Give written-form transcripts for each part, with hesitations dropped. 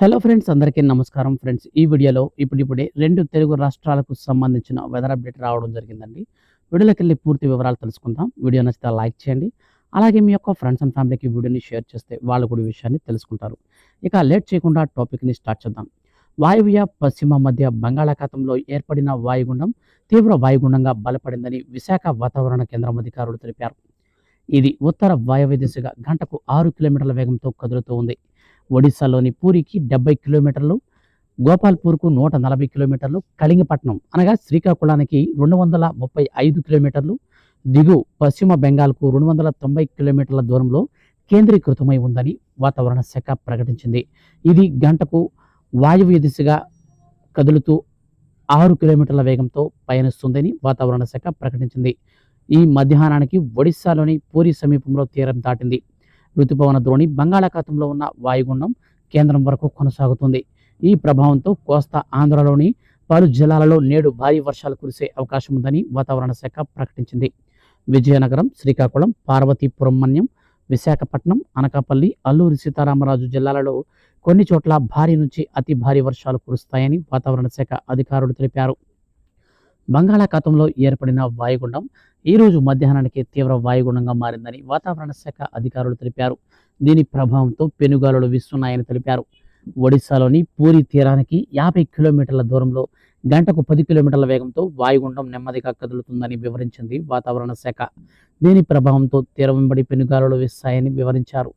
Hello friends, అందరికీ నమస్కారం. Friends, ఈ వీడియోలో ఇప్పుడిప్పుడే 2 తెలుగు రాష్ట్రాలకు సంబంధించిన వెదర్ అప్డేట్ రావడం జరిగిందండి. వీడియోలోకెళ్ళి పూర్తి వివరాలు తెలుసుకుందాం. వీడియో నచ్చితే లైక్ చేయండి. అలాగే మీ యొక్క ఫ్రెండ్స్ అండ్ ఫ్యామిలీకి వీడియోని షేర్ చేస్తే వాళ్ళు కూడా ఈ విషయాన్ని తెలుసుకుంటారు. ఇక లేట్ చేయకుండా టాపిక్‌ని స్టార్ట్ చేద్దాం. వాయువ్య, పశ్చిమ మధ్య బంగాళాఖాతంలో ఏర్పడిన వాయుగుండం తీవ్ర వాయుగుండంగా బలపడిందని విశాఖ వాతావరణ కేంద్రం అధికారులు తెలిపారు. ఇది ఉత్తర వాయవ్య దిశగా గంటకు 6 కిలోమీటర్ల వేగంతో కదులుతూ ఉంది. ఒడిశాలోని పూరికి 70 కిలోమీటర్లు, గోపాల్పూర్కు 140 కిలోమీటర్లు, కళింగపట్నం అనగా శ్రీకాకుళానికి 235 కిలోమీటర్లు, దిగువ పశ్చిమ బెంగాల్కు 290 కిలోమీటర్ల దూరంలో కేంద్రీకృతమై ఉందని వాతావరణ శాఖ ప్రకటించింది. ఇది గంటకు వాయువ్య దిశగా కదులుతూ 6 కిలోమీటర్ల వేగంతో పయనిస్తుందని వాతావరణ శాఖ ప్రకటించింది. ఈ మధ్యాహ్నానికి ఒడిశాలోని పూరి సమీపంలో తీరం దాటింది. రుతుపవన ద్రోణి బంగాళాఖాతంలో ఉన్న వాయుగుండం కేంద్రం వరకు కొనసాగుతుంది. ఈ ప్రభావంతో కోస్తా ఆంధ్రలోని పలు జిల్లాలలో నేడు భారీ వర్షాలు కురిసే అవకాశం ఉందని వాతావరణ శాఖ ప్రకటించింది. విజయనగరం, శ్రీకాకుళం, పార్వతీపురం మన్యం, విశాఖపట్నం, అనకాపల్లి, అల్లూరి సీతారామరాజు జిల్లాలలో కొన్ని చోట్ల భారీ నుంచి అతి భారీ వర్షాలు కురుస్తాయని వాతావరణ శాఖ అధికారులు తెలిపారు. బంగాళాఖాతంలో ఏర్పడిన వాయుగుండం ఈ రోజు మధ్యాహ్నానికి తీవ్ర వాయుగుండంగా మారిందని వాతావరణ శాఖ అధికారులు తెలిపారు. దీని ప్రభావంతో పెనుగాలులు వీస్తున్నాయని తెలిపారు. ఒడిశాలోని పూరి తీరానికి 50 కిలోమీటర్ల దూరంలో గంటకు 10 కిలోమీటర్ల వేగంతో వాయుగుండం నెమ్మదిగా కదులుతుందని వివరించింది వాతావరణ శాఖ. దీని ప్రభావంతో తీరం వెంబడి పెనుగాలులు వీస్తాయని వివరించారు.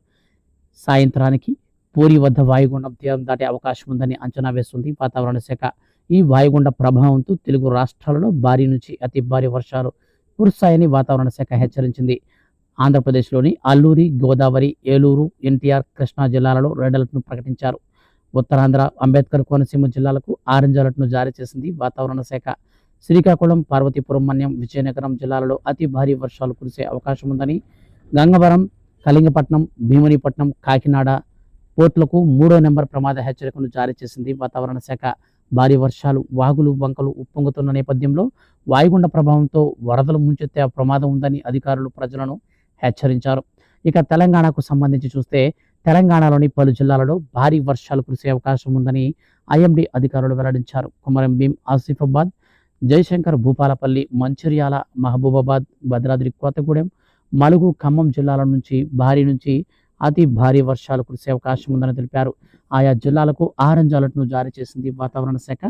సాయంత్రానికి పూరి వద్ద వాయుగుండం తీరం దాటే అవకాశం ఉందని అంచనా వేస్తుంది వాతావరణ శాఖ. ఈ వాయుగుండ ప్రభావంతో తెలుగు రాష్ట్రాలలో భారీ నుంచి అతి భారీ వర్షాలు కురుస్తాయని వాతావరణ శాఖ హెచ్చరించింది. ఆంధ్రప్రదేశ్లోని అల్లూరి, గోదావరి, ఏలూరు, ఎన్టీఆర్, కృష్ణా జిల్లాలలో రెడ్ అలర్ట్ను ప్రకటించారు. ఉత్తరాంధ్ర, అంబేద్కర్ కోనసీమ జిల్లాలకు ఆరెంజ్ అలర్ట్ను జారీ చేసింది వాతావరణ శాఖ. శ్రీకాకుళం, పార్వతీపురం మన్యం, విజయనగరం జిల్లాలలో అతి భారీ వర్షాలు కురిసే అవకాశం ఉందని, గంగవరం, కళింగపట్నం, భీమునిపట్నం, కాకినాడ పోర్టులకు 3వ నెంబర్ ప్రమాద హెచ్చరికను జారీ చేసింది వాతావరణ శాఖ. భారీ వర్షాలు, వాగులు, వంకలు ఉప్పొంగుతున్న నేపథ్యంలో వాయుగుండ ప్రభావంతో వరదలు ముంచెత్తే ప్రమాదం ఉందని అధికారులు ప్రజలను హెచ్చరించారు. ఇక తెలంగాణకు సంబంధించి చూస్తే తెలంగాణలోని పలు జిల్లాలలో భారీ వర్షాలు కురిసే అవకాశం ఉందని ఐఎండీ అధికారులు వెల్లడించారు. కుమరం భీం, ఆసిఫాబాద్, జయశంకర్, భూపాలపల్లి, మంచిర్యాల, మహబూబాబాద్, భద్రాద్రి కొత్తగూడెం, మలుగు, ఖమ్మం జిల్లాల నుంచి భారీ నుంచి అతి భారీ వర్షాలు కురిసే అవకాశం ఉందని తెలిపారు. ఆయా జిల్లాలకు ఆరెంజ్ అలర్ట్ను జారీ చేసింది వాతావరణ శాఖ.